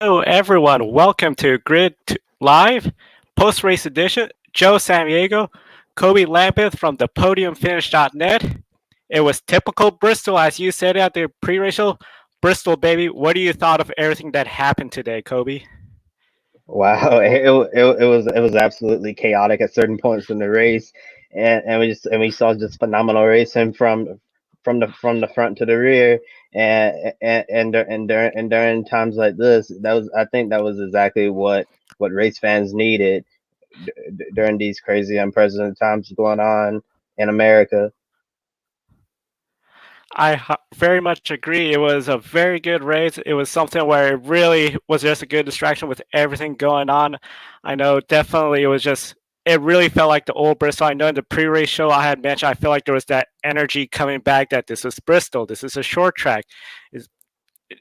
Hello, everyone. Welcome to Live Post Race Edition. Joe Samaniego, Kobe Lambeth from the PodiumFinish.net. It was typical Bristol, as you said at the pre-race show. Bristol, baby. What do you thought of everything that happened today, Kobe? Wow, it was absolutely chaotic at certain points in the race, and we saw just phenomenal racing from the front to the rear, and during times like this, I think that was exactly what race fans needed during these crazy unprecedented times going on in America. I very much agree. It was a very good race. It was something where it really was just a good distraction with everything going on. I know definitely it really felt like the old Bristol. I know in the pre-race show I had mentioned I feel like there was that energy coming back that this is Bristol. This is a short track.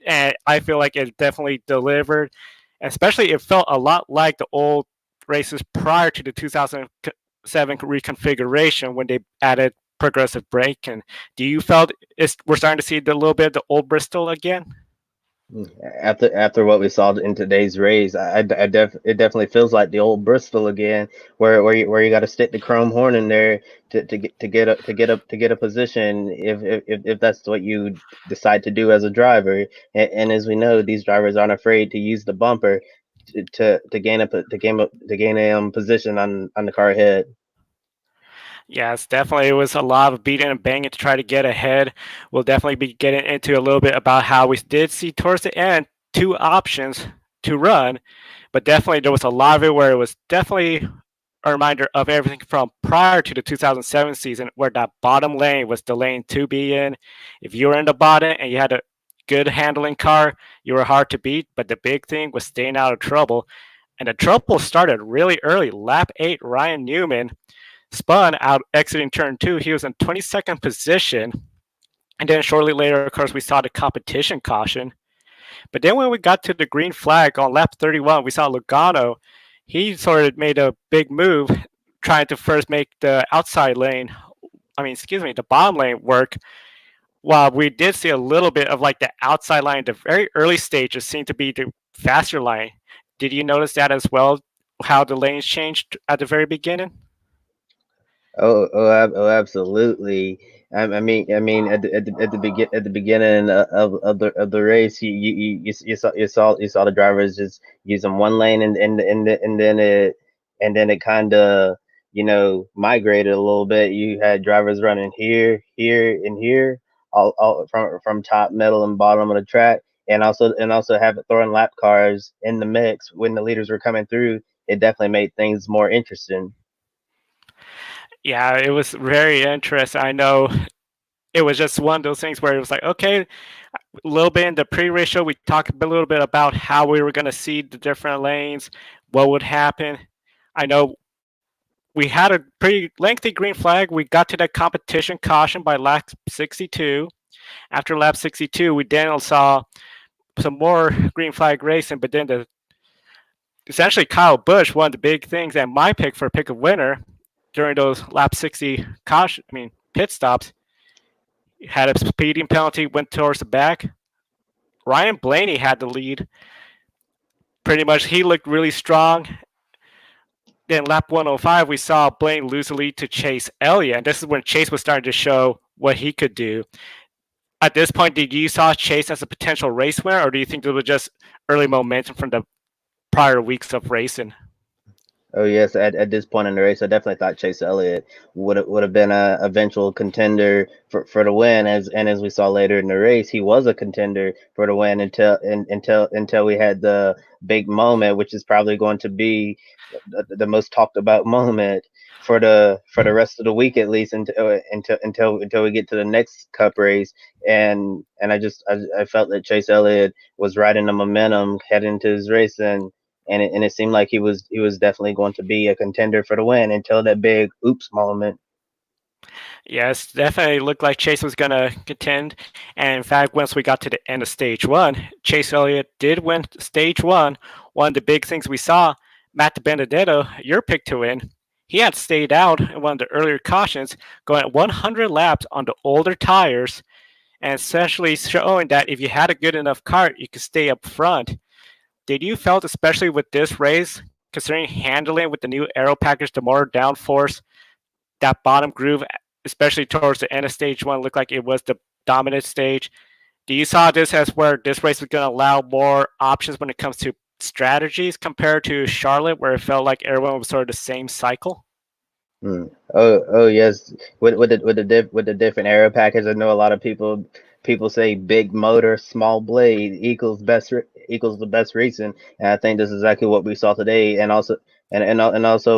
And I feel like it definitely delivered. Especially it felt a lot like the old races prior to the 2007 reconfiguration when they added progressive braking. Do you felt we're starting to see a little bit of the old Bristol again? After what we saw in today's race, it definitely feels like the old Bristol again, where you got to stick the chrome horn in there to get a position if that's what you decide to do as a driver. And as we know, these drivers aren't afraid to use the bumper to gain a position on the car ahead. Yes, definitely. It was a lot of beating and banging to try to get ahead. We'll definitely be getting into a little bit about how we did see towards the end two options to run, but definitely there was a lot of it where it was definitely a reminder of everything from prior to the 2007 season, where that bottom lane was the lane to be in. If you were in the bottom and you had a good handling car, you were hard to beat. But the big thing was staying out of trouble. And the trouble started really early. Lap 8, Ryan Newman spun out exiting turn 2. He was in 22nd position. And then shortly later, of course, we saw the competition caution. But then when we got to the green flag on lap 31, we saw Logano. He sort of made a big move, trying to first make the outside lane, the bottom lane work. While we did see a little bit of like the outside line, the very early stages seemed to be the faster line. Did you notice that as well? How the lanes changed at the very beginning? Absolutely. I mean, at the beginning of the race, you saw the drivers just using one lane, and then it kind of migrated a little bit. You had drivers running here, and here, all from top, middle, and bottom of the track, and also have it throwing lap cars in the mix when the leaders were coming through. It definitely made things more interesting. Yeah, it was very interesting. I know it was just one of those things where it was like, okay, a little bit in the pre-race show, we talked a little bit about how we were going to see the different lanes, what would happen. I know we had a pretty lengthy green flag. We got to that competition caution by lap 62. After lap 62, we then saw some more green flag racing, but then essentially Kyle Busch, one of the big things, and my pick for pick of winner during those lap 60 pit stops, had a speeding penalty, went towards the back. Ryan Blaney had the lead. Pretty much, he looked really strong. Then lap 105, we saw Blaney lose the lead to Chase Elliott, and this is when Chase was starting to show what he could do. At this point, did you saw Chase as a potential race winner, or do you think it was just early momentum from the prior weeks of racing? Oh yes, at this point in the race, I definitely thought Chase Elliott would have been a eventual contender for the win. As we saw later in the race, he was a contender for the win until we had the big moment, which is probably going to be the most talked about moment for the rest of the week, at least until we get to the next Cup race. And I felt that Chase Elliott was riding the momentum heading into his race, and it seemed like he was definitely going to be a contender for the win until that big oops moment. Yes, definitely looked like Chase was going to contend. And in fact, once we got to the end of stage one, Chase Elliott did win stage one. One of the big things we saw, Matt Benedetto, your pick to win, he had stayed out in one of the earlier cautions, going at 100 laps on the older tires, and essentially showing that if you had a good enough car, you could stay up front. did you felt, especially with this race, considering handling with the new aero package, the more downforce, that bottom groove, especially towards the end of stage one, looked like it was the dominant stage. Do you saw this as where this race was going to allow more options when it comes to strategies compared to Charlotte, where it felt like everyone was sort of the same cycle? Oh yes, with the different aero package. I know a lot of people say big motor, small blade equals the best racing, and I think this is exactly what we saw today. And also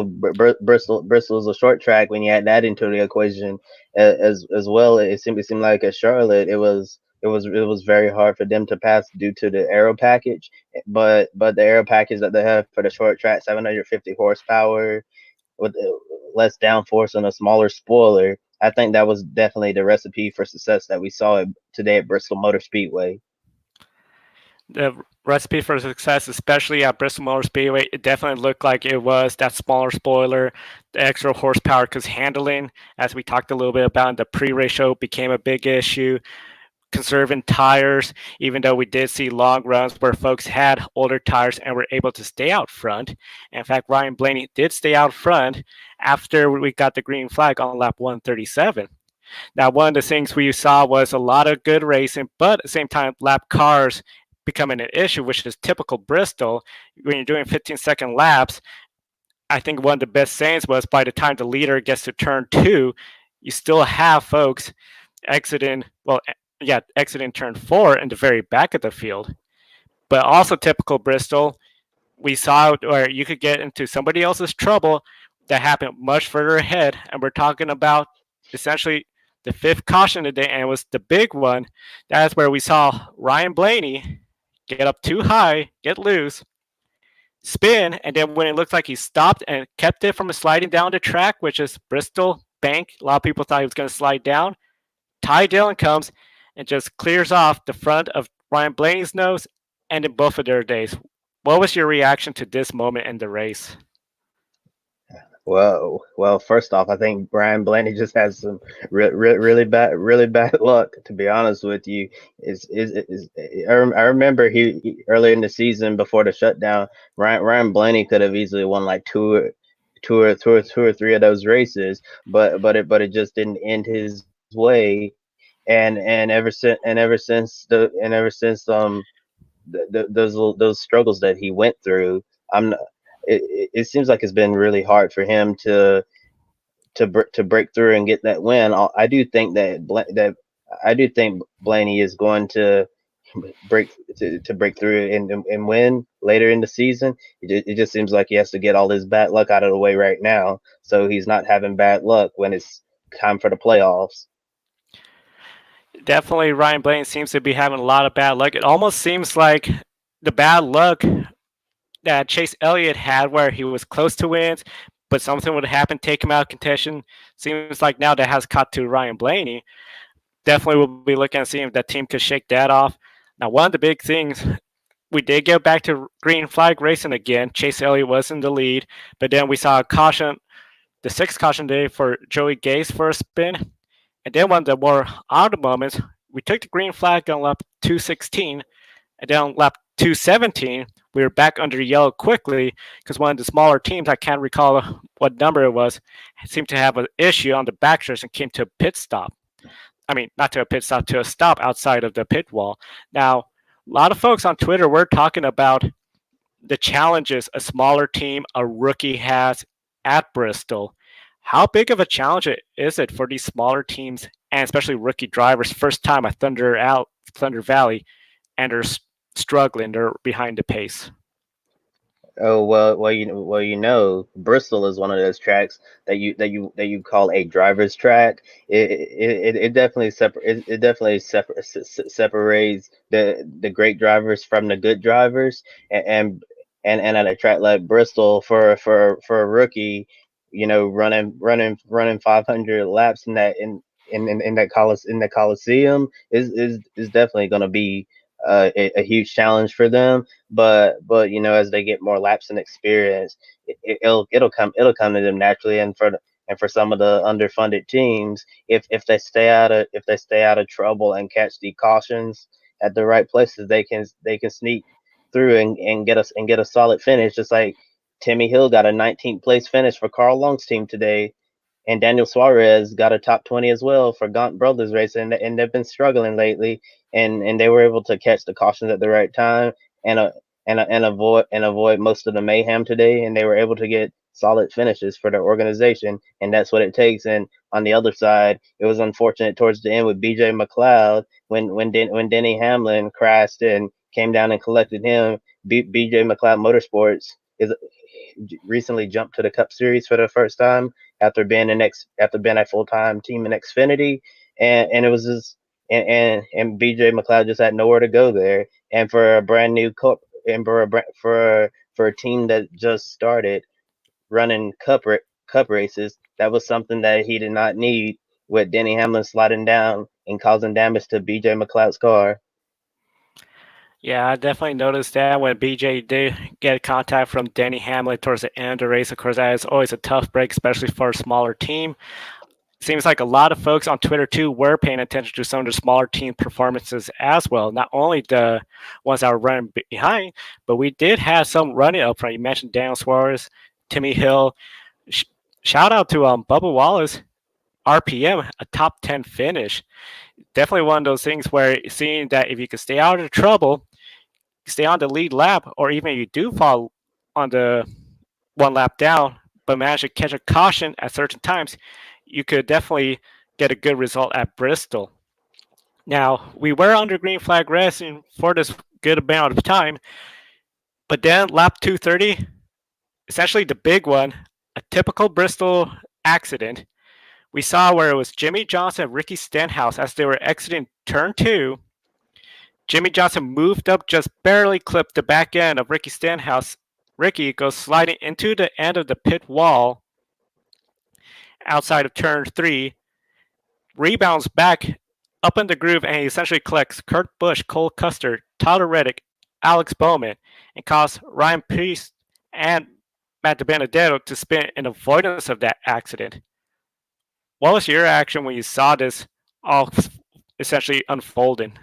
Bristol's a short track. When you add that into the equation as well, it seemed like at Charlotte it was very hard for them to pass due to the aero package. But the aero package that they have for the short track, 750 horsepower with less downforce and a smaller spoiler. I think that was definitely the recipe for success that we saw today at Bristol Motor Speedway. The recipe for success, especially at Bristol Motor Speedway, it definitely looked like it was that smaller spoiler, the extra horsepower, because handling, as we talked a little bit about in the pre-race show, became a big issue. Conserving tires, even though we did see long runs where folks had older tires and were able to stay out front. In fact, Ryan Blaney did stay out front after we got the green flag on lap 137. Now, one of the things we saw was a lot of good racing, but at the same time, lap cars becoming an issue, which is typical Bristol. When you're doing 15-second laps, I think one of the best sayings was by the time the leader gets to turn two, you still have folks exiting, well, yeah, exiting turn four in the very back of the field. But also typical Bristol, we saw where you could get into somebody else's trouble that happened much further ahead. And we're talking about essentially the fifth caution today, and it was the big one. That's where we saw Ryan Blaney get up too high, get loose, spin, and then when it looked like he stopped and kept it from sliding down the track, which is Bristol Bank, a lot of people thought he was going to slide down. Ty Dillon comes and just clears off the front of Ryan Blaney's nose and in both of their days. What was your reaction to this moment in the race? Well, first off, I think Brian Blaney just has some really bad luck. To be honest with you, I remember he earlier in the season before the shutdown, Ryan Blaney could have easily won like two or three of those races, but it just didn't end his way. And ever since those struggles that he went through, I'm it seems like it's been really hard for him to break through and get that win. I do think that I do think Blaney is going to break to break through and win later in the season. It just seems like he has to get all his bad luck out of the way right now, so he's not having bad luck when it's time for the playoffs. Definitely, Ryan Blaney seems to be having a lot of bad luck. It almost seems like the bad luck that Chase Elliott had, where he was close to wins, but something would happen, take him out of contention. Seems like now that has caught to Ryan Blaney. Definitely will be looking at seeing if that team could shake that off. Now, one of the big things, we did get back to green flag racing again. Chase Elliott was in the lead, but then we saw a caution, the sixth caution day for Joey Gase for a spin. And then one of the more odd moments, we took the green flag on lap 216, and then on lap 217, we were back under yellow quickly because one of the smaller teams, I can't recall what number it was, seemed to have an issue on the backstretch and came to a pit stop. I mean, not to a pit stop, to a stop outside of the pit wall. Now, a lot of folks on Twitter were talking about the challenges a smaller team, a rookie has at Bristol. How big of a challenge is it for these smaller teams and especially rookie drivers, first time at Thunder Valley, and they're struggling, they're behind the pace? Oh Bristol is one of those tracks that you call a driver's track. It definitely separates the great drivers from the good drivers, and and at a track like Bristol for a rookie, running 500 laps in that Coliseum is definitely going to be a huge challenge for them. But as they get more laps and experience, it'll come to them naturally. And for some of the underfunded teams, if they stay out of trouble and catch the cautions at the right places, they can sneak. through and get a solid finish, just like Timmy Hill got a 19th place finish for Carl Long's team today, and Daniel Suarez got a top 20 as well for Gaunt Brothers Racing, and they've been struggling lately, and they were able to catch the cautions at the right time and and avoid most of the mayhem today, and they were able to get solid finishes for their organization, and that's what it takes. And on the other side, it was unfortunate towards the end with BJ McLeod when Denny Hamlin crashed and came down and collected him. BJ McLeod Motorsports is recently jumped to the Cup Series for the first time after being a full time team in Xfinity, and it was just and BJ McLeod just had nowhere to go there, and for a brand new cup and for a team that just started running cup races, that was something that he did not need with Denny Hamlin sliding down and causing damage to BJ McLeod's car. Yeah, I definitely noticed that when BJ did get contact from Denny Hamlin towards the end of the race. Of course, that is always a tough break, especially for a smaller team. Seems like a lot of folks on Twitter too were paying attention to some of the smaller team performances as well. Not only the ones that were running behind, but we did have some running up front. You mentioned Daniel Suarez, Timmy Hill. Sh- Shout out to Bubba Wallace, RPM, a top 10 finish. Definitely one of those things where seeing that if you could stay out of trouble, stay on the lead lap, or even if you do fall on the one lap down, but manage to catch a caution at certain times, you could definitely get a good result at Bristol. Now, we were under green flag racing for this good amount of time, but then lap 230, essentially the big one, a typical Bristol accident. We saw where it was Jimmy Johnson and Ricky Stenhouse as they were exiting turn two. Jimmy Johnson moved up, just barely clipped the back end of Ricky Stenhouse. Ricky goes sliding into the end of the pit wall outside of turn three, rebounds back up in the groove, and he essentially collects Kurt Busch, Cole Custer, Tyler Reddick, Alex Bowman, and caused Ryan Preece and Matt DiBenedetto to spin in avoidance of that accident. What was your reaction when you saw this all essentially unfolding?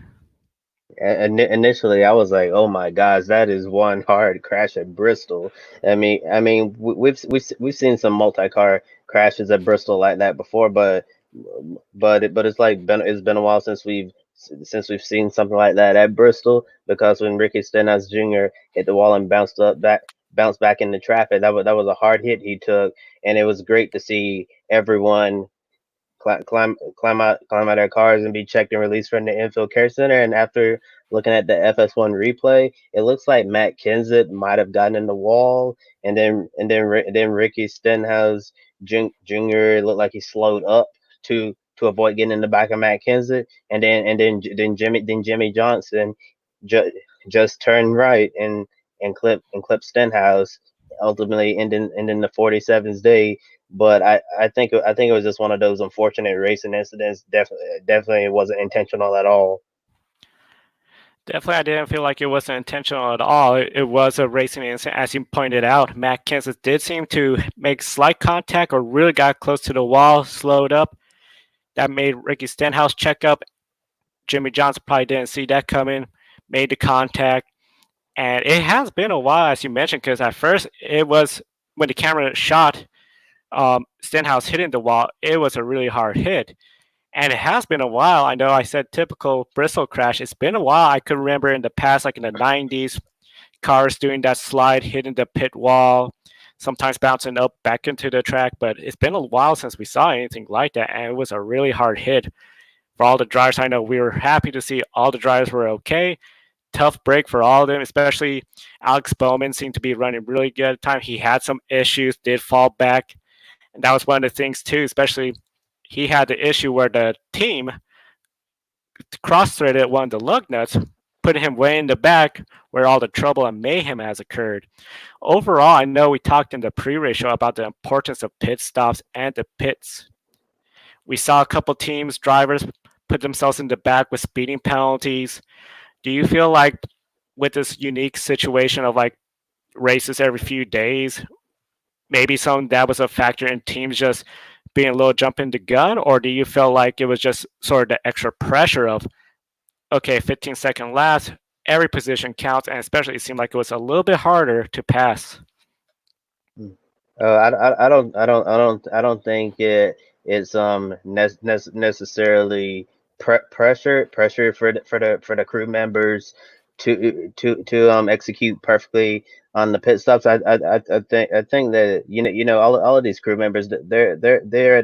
Initially, I was like, "Oh my gosh, that is one hard crash at Bristol." We've seen some multi-car crashes at Bristol like that before, but it's like it's been a while since we've seen something like that at Bristol, because when Ricky Stenhouse Jr. hit the wall and bounced back into traffic, that was a hard hit he took, and it was great to see everyone climb out their cars and be checked and released from the infield care center. And after looking at the FS1 replay, it looks like Matt Kenseth might have gotten in the wall, and then Ricky Stenhouse Jr. looked like he slowed up to avoid getting in the back of Matt Kenseth, and then Jimmy Johnson ju- just turned right and clip Stenhouse, ultimately ending the 47's day. But I think it was just one of those unfortunate racing incidents. Definitely it wasn't intentional at all. Definitely, I didn't feel like it wasn't intentional at all. It was a racing incident, as you pointed out. Matt Kenseth did seem to make slight contact or really got close to the wall, slowed up. That made Ricky Stenhouse check up. Jimmy Johnson probably didn't see that coming, made the contact. And it has been a while, as you mentioned, because at first it was when the camera shot Stenhouse hitting the wall, it was a really hard hit. And it has been a while. I know I said typical Bristol crash. It's been a while. I could remember in the past, like in the 90s, cars doing that slide, hitting the pit wall, sometimes bouncing up back into the track. But it's been a while since we saw anything like that. And it was a really hard hit for all the drivers. I know we were happy to see all the drivers were okay. Tough break for all of them, especially Alex Bowman seemed to be running really good at the time. He had some issues, did fall back. And that was one of the things, too, especially he had the issue where the team cross-threaded one of the lug nuts, putting him way in the back where all the trouble and mayhem has occurred. Overall, I know we talked in the pre-race show about the importance of pit stops and the pits. We saw a couple teams, drivers, put themselves in the back with speeding penalties. Do you feel like with this unique situation of like races every few days, maybe some that was a factor in teams just being a little jumping the gun, or do you feel like it was just sort of the extra pressure of okay, 15-second last, every position counts, and especially it seemed like it was a little bit harder to pass. Mm. I don't think it's necessarily pressure for the crew members to execute perfectly on the pit stops. I think that all of these crew members, they're at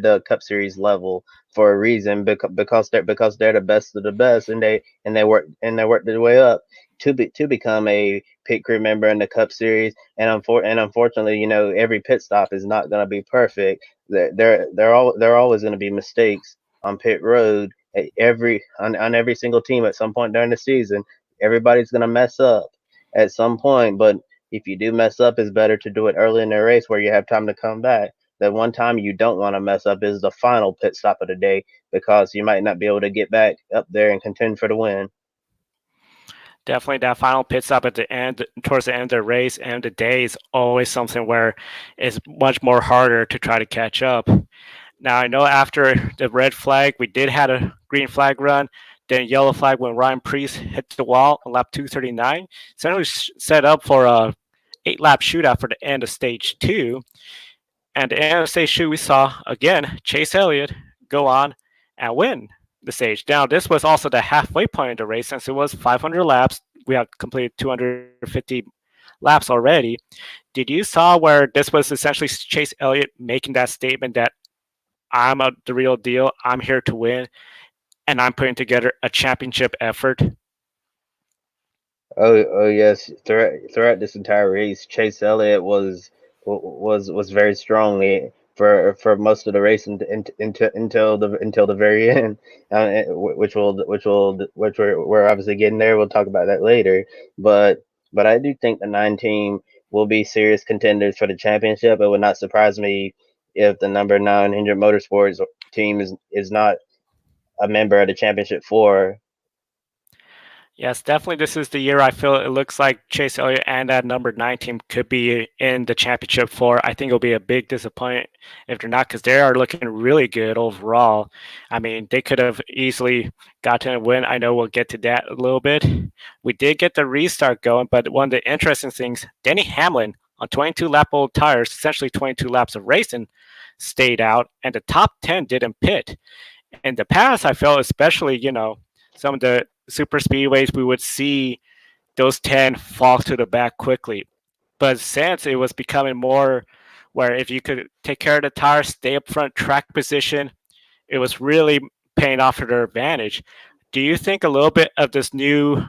the Cup Series level for a reason, because they're the best of the best, and they work their way up to become a pit crew member in the Cup Series. And unfortunately, every pit stop is not going to be perfect. There are always going to be mistakes on pit road on every single team at some point during the season. Everybody's going to mess up at some point, but if you do mess up, it's better to do it early in the race where you have time to come back. The one time you don't want to mess up is the final pit stop of the day, because you might not be able to get back up there and contend for the win. Definitely that final pit stop at the end, towards the end of the race and the day, is always something where it's much more harder to try to catch up. Now I know after the red flag, we did had a green flag run, then yellow flag when Ryan Priest hit the wall on lap 239. So it was set up for a 8 lap shootout for the end of stage two. And at the end of stage two, we saw again Chase Elliott go on and win the stage. Now this was also the halfway point of the race, since it was 500 laps. We have completed 250 laps already. Did you saw where this was essentially Chase Elliott making that statement that the real deal. I'm here to win, and I'm putting together a championship effort. Oh yes. Throughout this entire race, Chase Elliott was very strong, for most of the race, until the very end, which we're obviously getting there. We'll talk about that later. But I do think the 9 team will be serious contenders for the championship. It would not surprise me if the number 900 Motorsports team is not a member of the championship four. Yes, definitely. This is the year I feel it looks like Chase Elliott and that number 9 team could be in the championship for. I think it'll be a big disappointment if they're not, because they are looking really good overall. I mean, they could have easily gotten a win. I know we'll get to that a little bit. We did get the restart going, but one of the interesting things, Denny Hamlin on 22 lap old tires, essentially 22 laps of racing, stayed out, and the top 10 didn't pit. In the past, I felt especially, some of the super speedways, we would see those 10 fall to the back quickly. But since it was becoming more where if you could take care of the tires, stay up front, track position, it was really paying off for their advantage. Do you think a little bit of this new,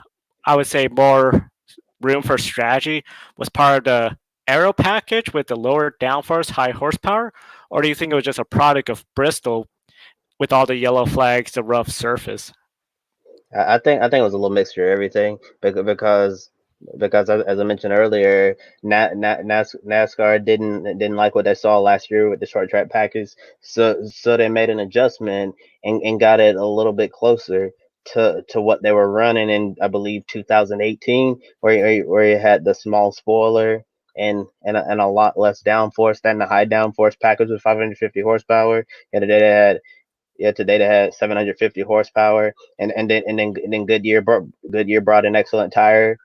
I would say, more room for strategy was part of the aero package with the lower downforce, high horsepower? Or do you think it was just a product of Bristol with all the yellow flags, the rough surface? I think it was a little mixture of everything, because as I mentioned earlier, NASCAR didn't like what they saw last year with the short track package, so they made an adjustment, and got it a little bit closer to what they were running in, I believe, 2018, where you had the small spoiler and a lot less downforce than the high downforce package with 550 horsepower. And today they had 750 horsepower, and then Goodyear brought an excellent tire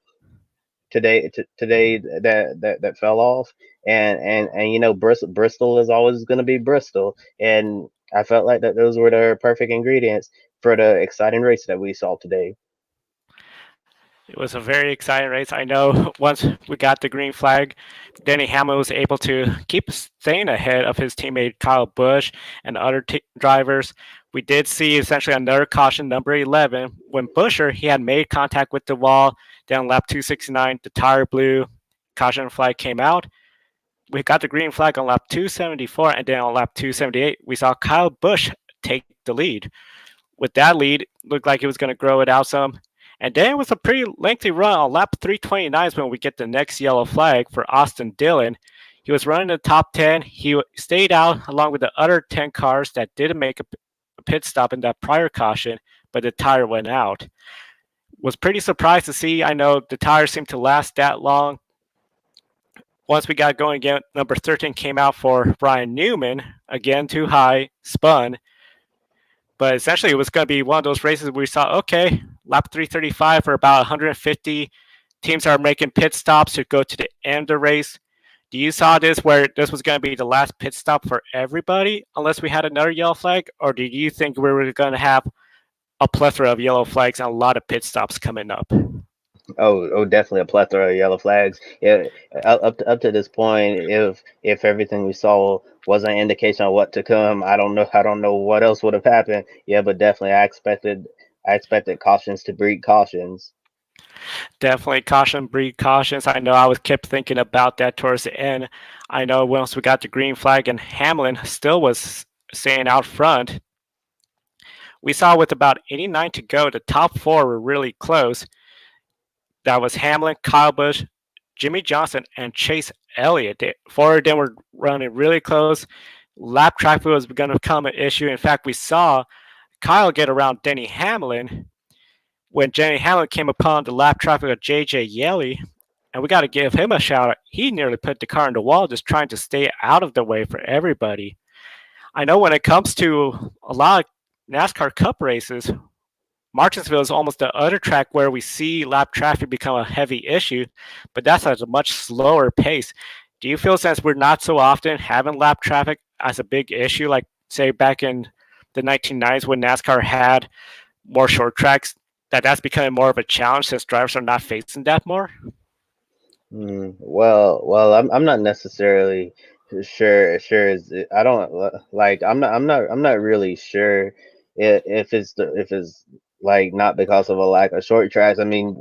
today that fell off, and Bristol is always going to be Bristol, and I felt like that those were the perfect ingredients for the exciting race that we saw today. It was a very exciting race. I know once we got the green flag, Denny Hamlin was able to keep staying ahead of his teammate Kyle Busch and other drivers. We did see essentially another caution, number 11, when Busher he had made contact with the wall down lap 269. The tire blew, caution flag came out. We got the green flag on lap 274, and then on lap 278, we saw Kyle Busch take the lead. With that lead, looked like he was going to grow it out some. And then with a pretty lengthy run on lap 329 is when we get the next yellow flag for Austin Dillon. He was running the top 10. He stayed out along with the other 10 cars that didn't make a pit stop in that prior caution, but the tire went out. Was pretty surprised to see. I know the tires seemed to last that long. Once we got going again, number 13 came out for Brian Newman. Again, too high, spun. But essentially, it was going to be one of those races where we saw, okay, lap 335 for about 150 teams are making pit stops to go to the end of the race. Do you saw this where this was going to be the last pit stop for everybody unless we had another yellow flag, or did you think we were going to have a plethora of yellow flags and a lot of pit stops coming up? Oh, definitely a plethora of yellow flags. Yeah, up to this point, if everything we saw was an indication of what to come, I don't know what else would have happened. Yeah, but definitely I expected cautions to breed cautions. Definitely caution breed cautions. I know I was kept thinking about that towards the end. I know once we got the green flag and Hamlin still was staying out front, we saw with about 89 to go, the top four were really close. That was Hamlin, Kyle Busch, Jimmy Johnson, and Chase Elliott. Four of them were running really close. Lap traffic was going to become an issue. In fact, we saw Kyle get around Denny Hamlin when Denny Hamlin came upon the lap traffic of JJ Yeley. And we got to give him a shout out. He nearly put the car in the wall just trying to stay out of the way for everybody. I know when it comes to a lot of NASCAR Cup races, Martinsville is almost the other track where we see lap traffic become a heavy issue, but that's at a much slower pace. Do you feel since we're not so often having lap traffic as a big issue, like say back in the 1990s when NASCAR had more short tracks, that that's becoming more of a challenge since drivers are not facing that more? Well, I'm not necessarily sure. I don't like. I'm not really sure if it's like not because of a lack of short tracks. I mean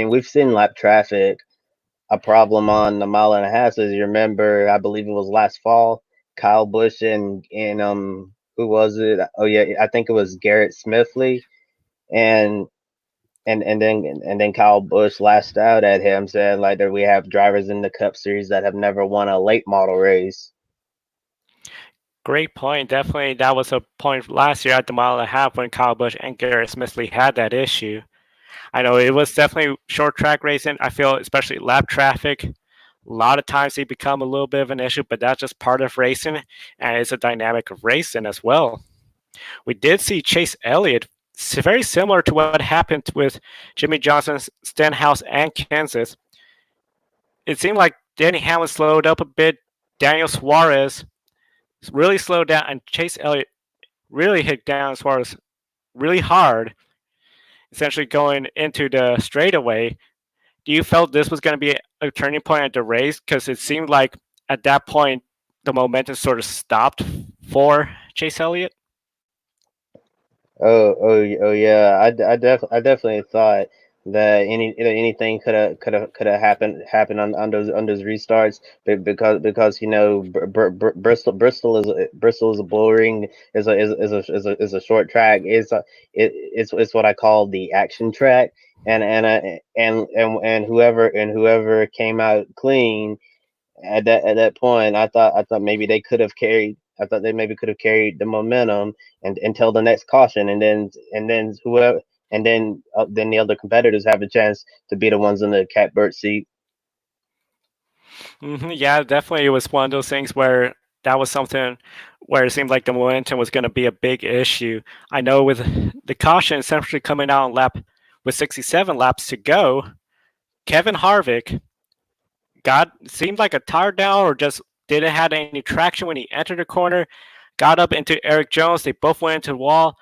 we've seen lap traffic a problem on the mile and a half. As you remember, I believe it was last fall. Kyle Busch and who was it? Oh yeah, I think it was Garrett Smithley and and then Kyle Busch lashed out at him, saying like that we have drivers in the Cup Series that have never won a late model race. Great point. Definitely, that was a point last year at the mile and a half when Kyle Busch and Garrett Smithley had that issue. I know it was definitely short track racing. I feel especially lap traffic. A lot of times they become a little bit of an issue, but that's just part of racing, and it's a dynamic of racing as well. We did see Chase Elliott, very similar to what happened with Jimmy Johnson's Stenhouse and Kansas. It seemed like Danny Hamlin slowed up a bit. Daniel Suarez really slowed down, and Chase Elliott really hit down Suarez really hard, essentially going into the straightaway. Do you felt this was going to be a turning point at the race? Because it seemed like at that point the momentum sort of stopped for Chase Elliott. Oh yeah. I definitely thought that anything could have happened on those restarts, because Bristol is a bull ring, is a short track. It's what I call the action track, and whoever came out clean at that point, I thought maybe they could have carried. I thought they maybe could have carried the momentum and until the next caution, and then the other competitors have a chance to be the ones in the catbird seat. Yeah, definitely. It was one of those things where that was something where it seemed like the momentum was going to be a big issue. I know with the caution essentially coming out on lap with 67 laps to go, Kevin Harvick got seemed like a tire down or just didn't have any traction when he entered the corner. Got up into Eric Jones. They both went into the wall.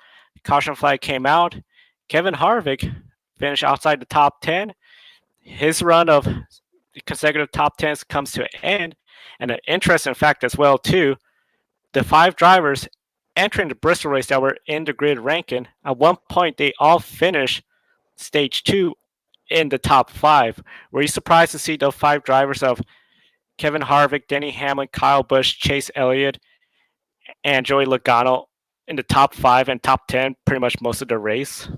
Caution flag came out. Kevin Harvick finished outside the top 10. His run of consecutive top 10s comes to an end. And an interesting fact as well, too, the five drivers entering the Bristol race that were in the grid ranking, at one point they all finished stage two in the top five. Were you surprised to see those five drivers of Kevin Harvick, Denny Hamlin, Kyle Busch, Chase Elliott, and Joey Logano in the top five and top 10 pretty much most of the race?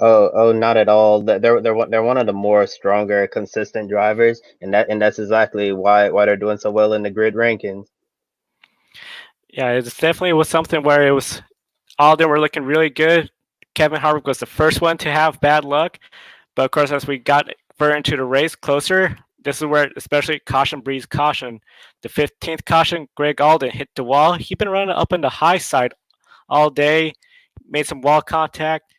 Oh, not at all. They're one of the more stronger, consistent drivers, and that's exactly why they're doing so well in the grid rankings. Yeah, it definitely was something where it was all of them were looking really good. Kevin Harvick was the first one to have bad luck, but of course, as we got further into the race closer, this is where especially caution breeds caution. The 15th caution, Greg Alden hit the wall. He'd been running up in the high side all day, made some wall contact.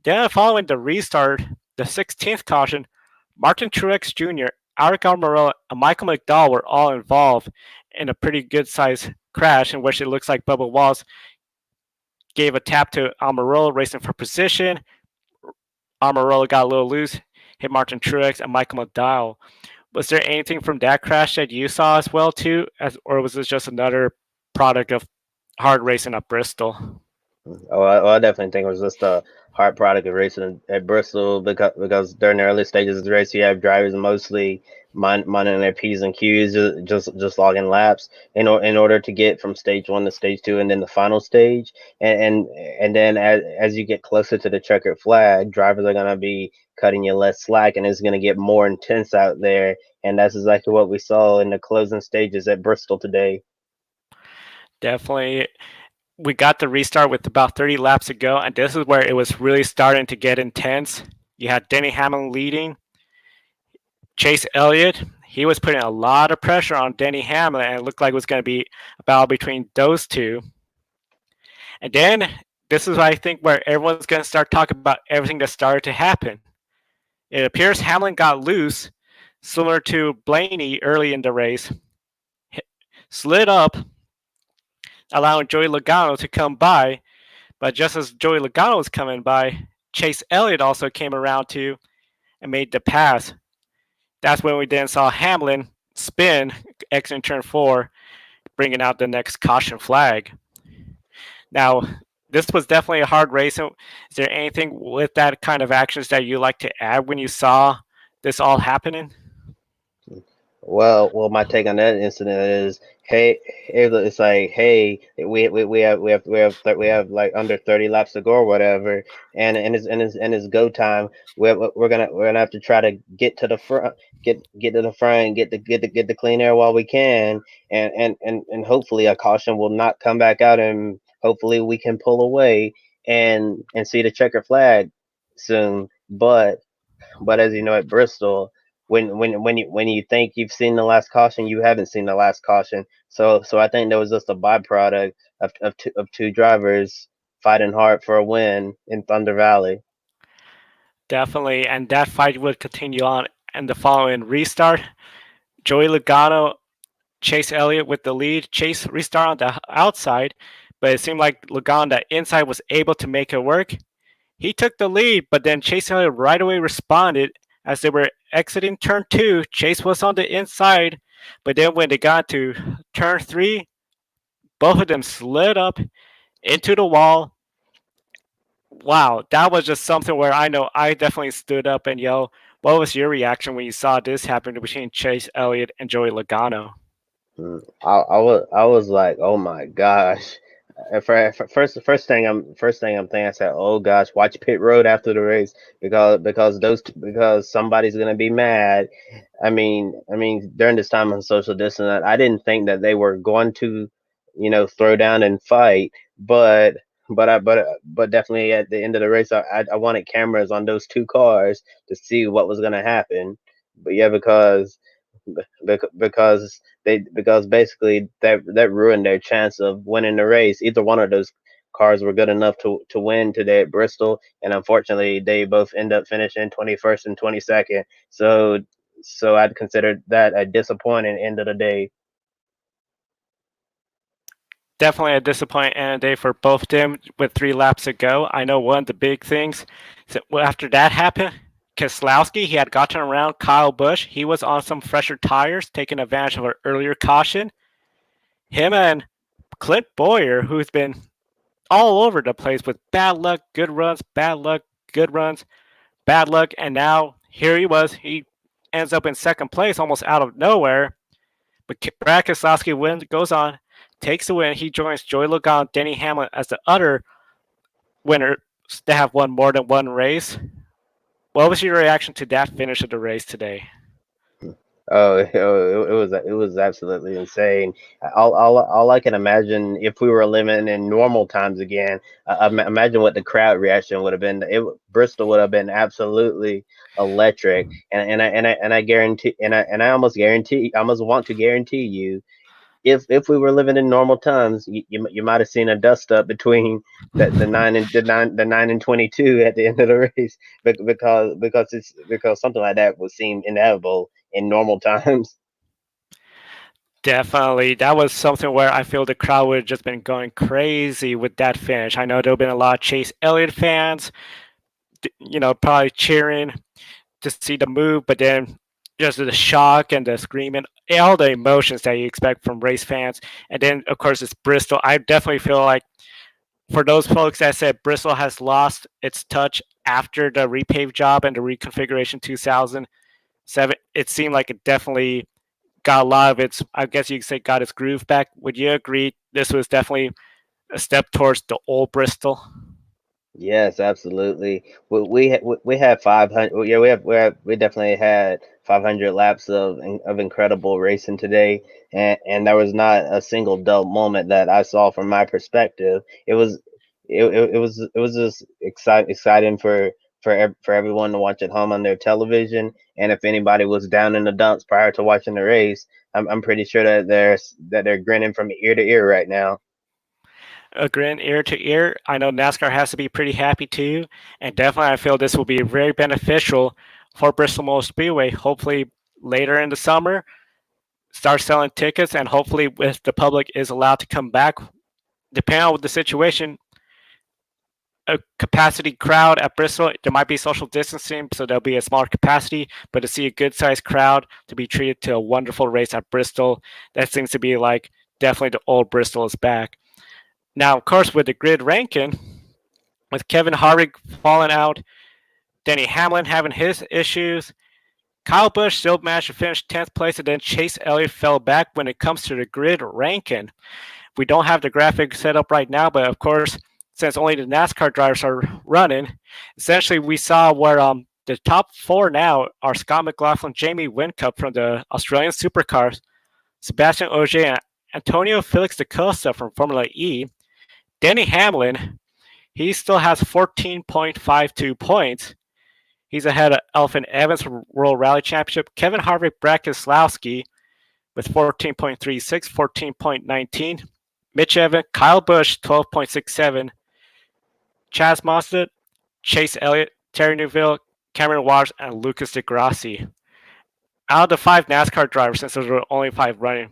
Then following the restart, the 16th caution, Martin Truex Jr., Eric Almirola, and Michael McDowell were all involved in a pretty good sized crash in which it looks like Bubba Wallace gave a tap to Almirola racing for position. Almirola got a little loose, hit Martin Truex and Michael McDowell. Was there anything from that crash that you saw as well too, or was this just another product of hard racing at Bristol? I definitely think it was just a hard product of racing at Bristol because during the early stages of the race, you have drivers mostly minding their P's and Q's, just logging laps in order to get from stage one to stage two and then the final stage. And then as you get closer to the checkered flag, drivers are gonna be cutting you less slack and it's gonna get more intense out there. And that's exactly what we saw in the closing stages at Bristol today. Definitely, we got the restart with about 30 laps to go, and this is where it was really starting to get intense. You had Denny Hamlin leading, Chase Elliott. He was putting a lot of pressure on Denny Hamlin, and it looked like it was going to be a battle between those two. And then this is, I think, where everyone's going to start talking about everything that started to happen. It appears Hamlin got loose, similar to Blaney early in the race, slid up, allowing Joey Logano to come by. But just as Joey Logano was coming by, Chase Elliott also came around too and made the pass. That's when we then saw Hamlin spin, exiting turn four, bringing out the next caution flag. Now, this was definitely a hard race. Is there anything with that kind of actions that you like to add when you saw this all happening? Well, my take on that incident is, hey, it's like, hey, we have like under 30 laps to go or whatever, and it's go time. We're gonna have to try to get to the front, get to the front, get the clean air while we can, and hopefully a caution will not come back out, and hopefully we can pull away and see the checker flag soon. But as you know, at Bristol, when you think you've seen the last caution, you haven't seen the last caution. So I think that was just a byproduct of two drivers fighting hard for a win in Thunder Valley. Definitely, and that fight would continue on in the following restart. Joey Logano, Chase Elliott with the lead. Chase restart on the outside, but it seemed like Logano on the inside was able to make it work. He took the lead, but then Chase Elliott right away responded as they were exiting turn two. Chase was on the inside, but then when they got to turn three, both of them slid up into the wall. Wow, that was just something where I know I definitely stood up and yelled. What was your reaction when you saw this happen between Chase Elliott and Joey Logano? I was like, oh my gosh. First thing I'm thinking, I said, oh gosh, watch pit road after the race because somebody's gonna be mad. I mean, during this time on social distance, I didn't think that they were going to, throw down and fight, but definitely at the end of the race, I wanted cameras on those two cars to see what was gonna happen. But yeah, because basically that ruined their chance of winning the race. Either one of those cars were good enough to win today at Bristol, and unfortunately they both end up finishing 21st and 22nd. So I'd consider that a disappointing end of the day. Definitely a disappointing end of the day for both of them with 3 laps to go. I know one of the big things after that happened, Keselowski, he had gotten around Kyle Busch. He was on some fresher tires, taking advantage of an earlier caution. Him and Clint Boyer, who's been all over the place with bad luck, good runs, bad luck, good runs, bad luck, and now here he was. He ends up in second place almost out of nowhere. But Brad Keselowski goes on, takes the win. He joins Joey Logano, Denny Hamlin as the other winners that have won more than one race. What was your reaction to that finish of the race today? Oh, it was absolutely insane. All I can imagine if we were living in normal times again. Imagine what the crowd reaction would have been. Bristol would have been absolutely electric, and I guarantee, and I almost want to guarantee you if we were living in normal times, you might have seen a dust up between the 9 and 22 at the end of the race, because something like that would seem inevitable in normal times. Definitely. That was something where I feel the crowd would have just been going crazy with that finish. I know there have been a lot of Chase Elliott fans, probably cheering to see the move, but then just the shock and the screaming, all the emotions that you expect from race fans. And then, of course, it's Bristol. I definitely feel like for those folks that said Bristol has lost its touch after the repave job and the reconfiguration 2007, it seemed like it definitely got a lot of its, I guess you could say, got its groove back. Would you agree this was definitely a step towards the old Bristol? Yes, absolutely. We had 500. Yeah, we definitely had 500 laps of incredible racing today, and there was not a single dull moment that I saw from my perspective. It was just exciting for everyone to watch at home on their television. And if anybody was down in the dumps prior to watching the race, I'm pretty sure that they're grinning from ear to ear right now. A grin ear to ear. I know NASCAR has to be pretty happy too, and definitely I feel this will be very beneficial for Bristol Motor Speedway. Hopefully later in the summer, start selling tickets, and hopefully if the public is allowed to come back, depending on the situation, a capacity crowd at Bristol. There might be social distancing, so there'll be a smaller capacity. But to see a good sized crowd to be treated to a wonderful race at Bristol, that seems to be like definitely the old Bristol is back. Now, of course, with the grid ranking, with Kevin Harvick falling out, Denny Hamlin having his issues, Kyle Busch still managed to finish 10th place, and then Chase Elliott fell back when it comes to the grid ranking. We don't have the graphic set up right now, but of course, since only the NASCAR drivers are running, essentially we saw where the top four now are Scott McLaughlin, Jamie Whincup from the Australian Supercars, Sebastian Ogier, and Antonio Felix da Costa from Formula E. Denny Hamlin, he still has 14.52 points. He's ahead of Elfin Evans from World Rally Championship, Kevin Harvick, Brad Keselowski with 14.36, 14.19. Mitch Evans, Kyle Busch, 12.67. Chaz Mostert, Chase Elliott, Terry Neuville, Cameron Waters, and Lucas DeGrassi. Out of the five NASCAR drivers, since there were only five running,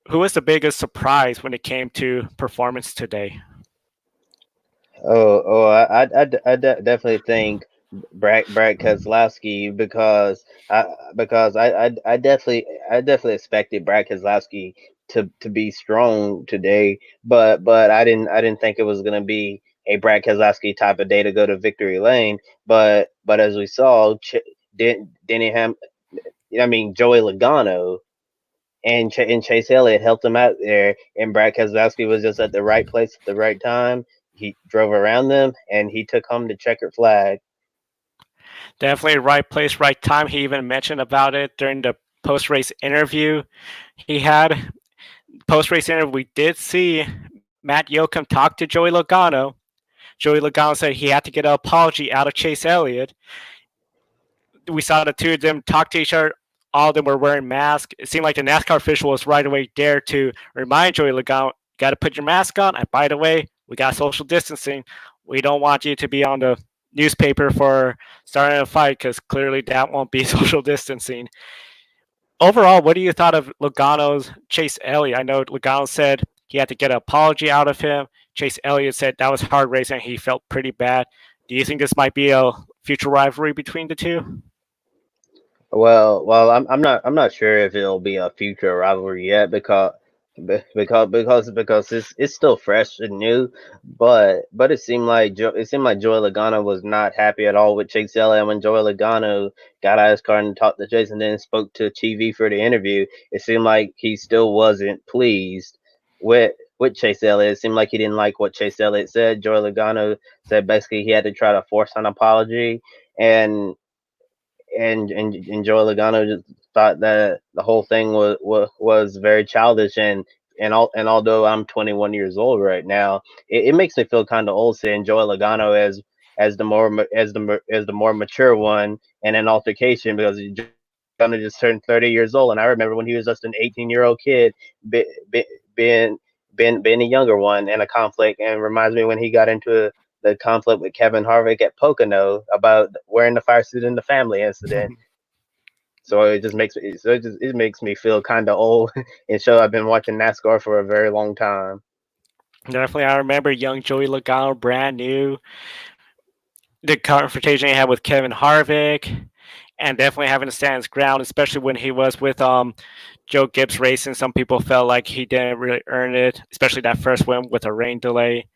who was the biggest surprise when it came to performance today? Definitely think Brad Keselowski, because I definitely expected Brad Keselowski to be strong today, but I didn't think it was gonna be a Brad Keselowski type of day to go to victory lane. But as we saw, Denny Ham, I mean Joey Logano and Chase Elliott helped him out there, and Brad Keselowski was just at the right place at the right time. He drove around them, and he took home the checkered flag. Definitely right place, right time. He even mentioned about it during the post race interview he had. Post race interview, we did see Matt Yoakum talk to Joey Logano. Joey Logano said he had to get an apology out of Chase Elliott. We saw the two of them talk to each other. All of them were wearing masks. It seemed like the NASCAR official was right away there to remind Joey Logano, got to put your mask on. And by the way, we got social distancing. We don't want you to be on the newspaper for starting a fight because clearly that won't be social distancing. Overall, what do you thought of Logano's Chase Elliott? I know Logano said he had to get an apology out of him. Chase Elliott said that was hard racing. He felt pretty bad. Do you think this might be a future rivalry between the two? Well, I'm not sure if it'll be a future rivalry yet, because it's still fresh and new. But it seemed like Joey Logano was not happy at all with Chase Elliott when Joey Logano got out of his car and talked to Chase and then spoke to TV for the interview. It seemed like he still wasn't pleased with Chase Elliott. It seemed like he didn't like what Chase Elliott said. Joey Logano said basically he had to try to force an apology, and and Joey Logano just thought that the whole thing was very childish, and although I'm 21 years old right now, it makes me feel kind of old seeing Joey Logano as the more mature one in an altercation, because gonna just turn 30 years old. And I remember when he was just an 18-year-old kid, be, be, being being a younger one in a conflict, and reminds me when he got into the conflict with Kevin Harvick at Pocono about wearing the fire suit in the family incident. So it makes me feel kind of old and show I've been watching NASCAR for a very long time. Definitely, I remember young Joey Logano, brand new, the confrontation he had with Kevin Harvick, and definitely having to stand his ground, especially when he was with Joe Gibbs Racing. Some people felt like he didn't really earn it, especially that first win with a rain delay.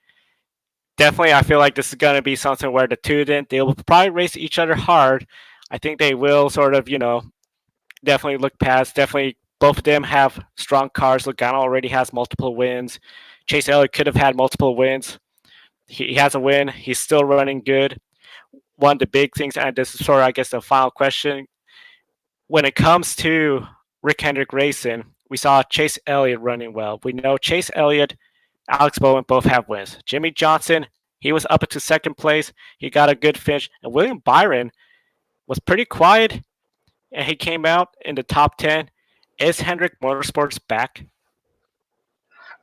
Definitely, I feel like this is going to be something where the two didn't. They will probably race each other hard. I think they will sort of, definitely look past. Definitely, both of them have strong cars. Logano already has multiple wins. Chase Elliott could have had multiple wins. He has a win. He's still running good. One of the big things, and this is sort of, I guess, the final question. When it comes to Rick Hendrick Racing, we saw Chase Elliott running well. We know Chase Elliott, Alex Bowman both have wins. Jimmy Johnson, he was up into second place. He got a good finish. And William Byron was pretty quiet, and he came out in the top 10. Is Hendrick Motorsports back?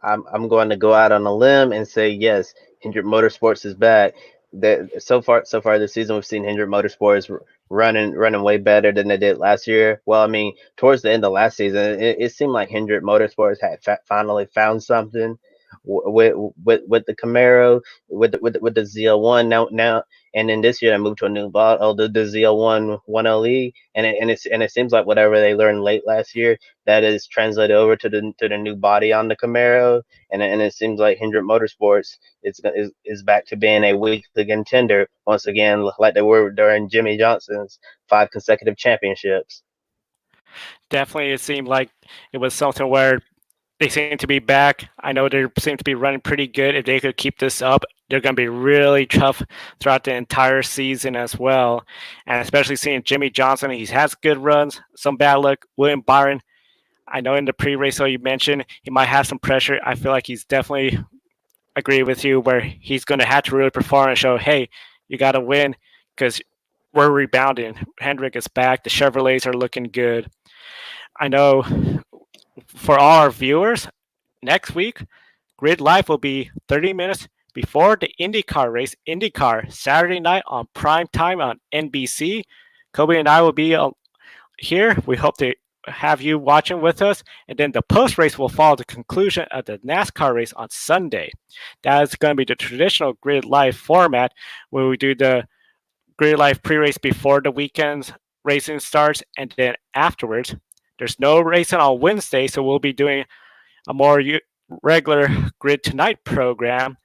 I'm going to go out on a limb and say yes, Hendrick Motorsports is back. That so far this season we've seen Hendrick Motorsports running way better than they did last year. Well, I mean, towards the end of last season, it seemed like Hendrick Motorsports had finally found something with the Camaro, with the ZL1 now, and then this year I moved to a new model, the ZL1 1LE, and it seems like whatever they learned late last year, that is translated over to the new body on the Camaro, and it seems like Hendrick Motorsports is back to being a weekly contender once again, like they were during Jimmy Johnson's 5 consecutive championships. Definitely, it seemed like it was something where they seem to be back. I know they seem to be running pretty good. If they could keep this up, they're going to be really tough throughout the entire season as well. And especially seeing Jimmy Johnson, he has good runs, some bad luck. William Byron, I know in the pre-race, so you mentioned he might have some pressure. I feel like he's definitely agree with you where he's going to have to really perform and show, hey, you got to win because we're rebounding. Hendrick is back. The Chevrolets are looking good. I know for all our viewers, next week, Grid Live will be 30 minutes before the IndyCar race. IndyCar, Saturday night on prime time on NBC. Kobe and I will be here. We hope to have you watching with us. And then the post race will follow the conclusion of the NASCAR race on Sunday. That is going to be the traditional Grid Live format where we do the Grid Live pre race before the weekend's racing starts and then afterwards. There's no racing on Wednesday, so we'll be doing a more regular Grid Tonight program.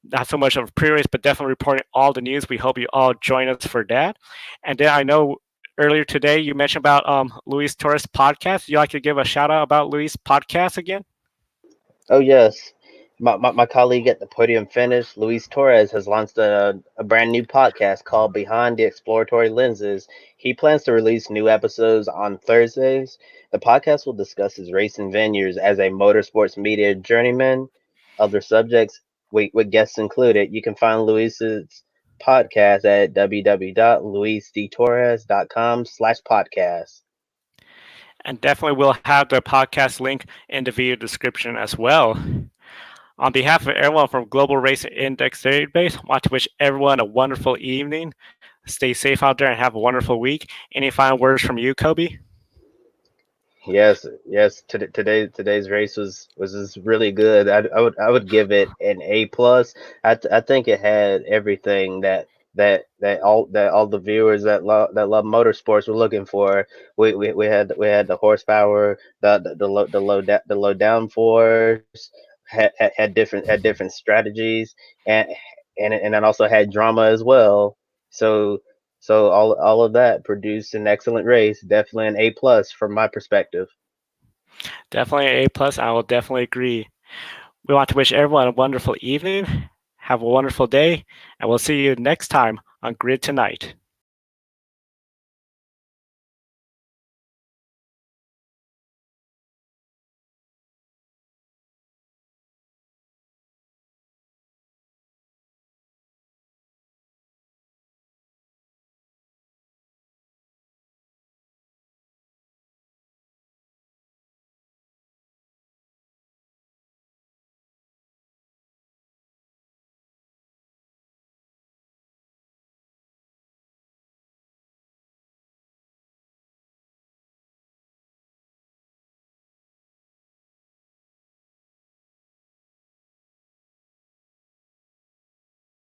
Not so much of a pre-race, but definitely reporting all the news. We hope you all join us for that. And then I know earlier today you mentioned about Luis Torres podcast. Would you like to give a shout out about Luis podcast again? Oh yes, my colleague at the Podium Finish, Luis Torres, has launched a brand new podcast called Behind the Exploratory Lenses. He plans to release new episodes on Thursdays. The podcast will discuss his racing venues as a motorsports media journeyman. Other subjects, with guests included. You can find Luis's podcast at www.luisdtorres.com/podcast. And definitely we'll have the podcast link in the video description as well. On behalf of everyone from Global Racing Index Database, I want to wish everyone a wonderful evening. Stay safe out there and have a wonderful week. Any final words from you, Kobe? Yes. Today's race was just really good. I would give it an A plus. I think it had everything that all the viewers that love motorsports were looking for. We had the horsepower, the low downforce, had different strategies, and it also had drama as well. So all of that produced an excellent race. Definitely an A plus from my perspective. Definitely an A plus. I will definitely agree. We want to wish everyone a wonderful evening. Have a wonderful day, and we'll see you next time on Grid Tonight.